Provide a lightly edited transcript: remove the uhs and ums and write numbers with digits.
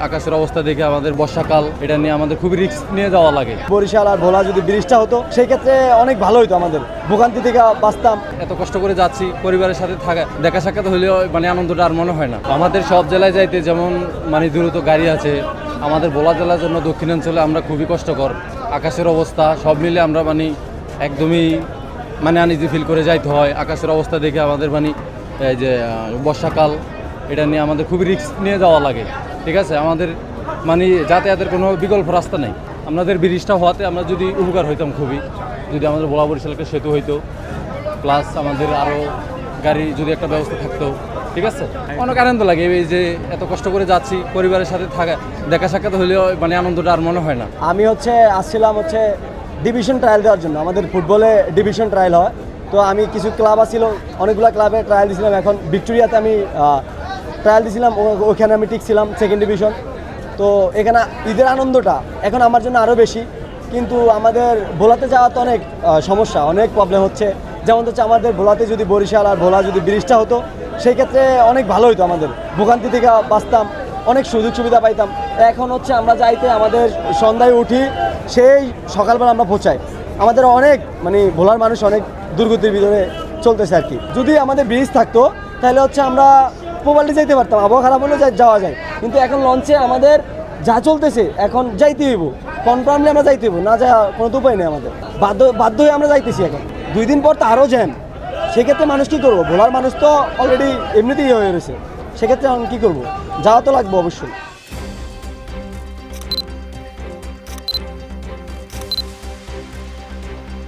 আকাশের অবস্থা দেখে আমাদের বর্ষাকাল এটা নিয়ে আমাদের খুবই রিস্ক নিয়ে যাওয়া লাগে। বরিশাল আর ভোলা যদি ব্রিজটা হতো সেই ক্ষেত্রে অনেক ভালো হতো, আমাদের ভোগান্তি থেকে বাঁচতাম। এত কষ্ট করে যাচ্ছি, পরিবারের সাথে থাকা দেখা সাক্ষাৎ হলেও আনন্দটা আর মনে হয় না। আমাদের সব জেলায় যাইতে যেমন দ্রুত গাড়ি আছে, আমাদের ভোলা জেলার জন্য দক্ষিণাঞ্চলে আমরা খুবই কষ্টকর। আকাশের অবস্থা সব মিলে আমরা একদমই আনইজি ফিল করে যাইতে হয়। আকাশের অবস্থা দেখে আমাদের এই যে বর্ষাকাল এটা নিয়ে আমাদের খুবই রিস্ক নিয়ে যাওয়া লাগে। ঠিক আছে, আমাদের যাতায়াতের কোনো বিকল্প রাস্তা নেই। আমাদের ব্রিজটা হওয়াতে আমরা যদি উপকার হইতাম খুবই, যদি আমাদের ভোলা বরিশাল একটা সেতু হইতো, প্লাস আমাদের আরও গাড়ি যদি একটা ব্যবস্থা থাকতো। ঠিক আছে, অনেক আনন্দ লাগে। এই যে এত কষ্ট করে যাচ্ছি, পরিবারের সাথে থাকা দেখা সাক্ষাৎ হলেও আনন্দটা আর মনে হয় না। আমি আসছিলাম ডিভিশন ট্রায়াল দেওয়ার জন্য। আমাদের ফুটবলে ডিভিশন ট্রায়াল হয়, তো আমি কিছু ক্লাব আছিল, অনেকগুলো ক্লাবে ট্রায়াল দিয়েছিলাম। এখন ভিক্টোরিয়াতে আমি ট্রায়াল দিয়েছিলাম, ওখানে আমি টিকছিলাম সেকেন্ড ডিভিশন। তো এখানে ঈদের আনন্দটা এখন আমার জন্য আরও বেশি। কিন্তু আমাদের ভোলাতে যাওয়া তো অনেক সমস্যা, অনেক প্রবলেম হচ্ছে। যেমন হচ্ছে আমাদের ভোলাতে যদি বরিশাল আর ভোলা যদি ব্রিজটা হতো সেই ক্ষেত্রে অনেক ভালো হতো, আমাদের ভোগান্তি থেকে বাঁচতাম, অনেক সুযোগ সুবিধা পাইতাম। এখন আমরা যাইতে আমাদের সন্ধ্যায় উঠি, সেই সকালবেলা আমরা পৌঁছাই। আমাদের অনেক ভোলার মানুষ অনেক দুর্গতির ভিতরে চলতেছে আর কি। যদি আমাদের ব্রিজ থাকতো তাহলে আমরা প্রপারলি যাইতে পারতাম, আবহাওয়া খারাপ হলে যাওয়া যায়। কিন্তু এখন লঞ্চে আমাদের যা চলতেছে, এখন যাইতে হইব, কনফার্মলি আমরা যাইতে হইব, না যা কোনো উপায় নেই। আমাদের বাধ্য হয়ে আমরা যাইতেছি। এখন 2 দিন পর তো আরও জ্যাম। সেক্ষেত্রে মানুষ কী করবো? ভোলার মানুষ তো অলরেডি এমনিতেই হয়ে রয়েছে। সেক্ষেত্রে এখন কী করবো? যাওয়া তো লাগবে অবশ্যই।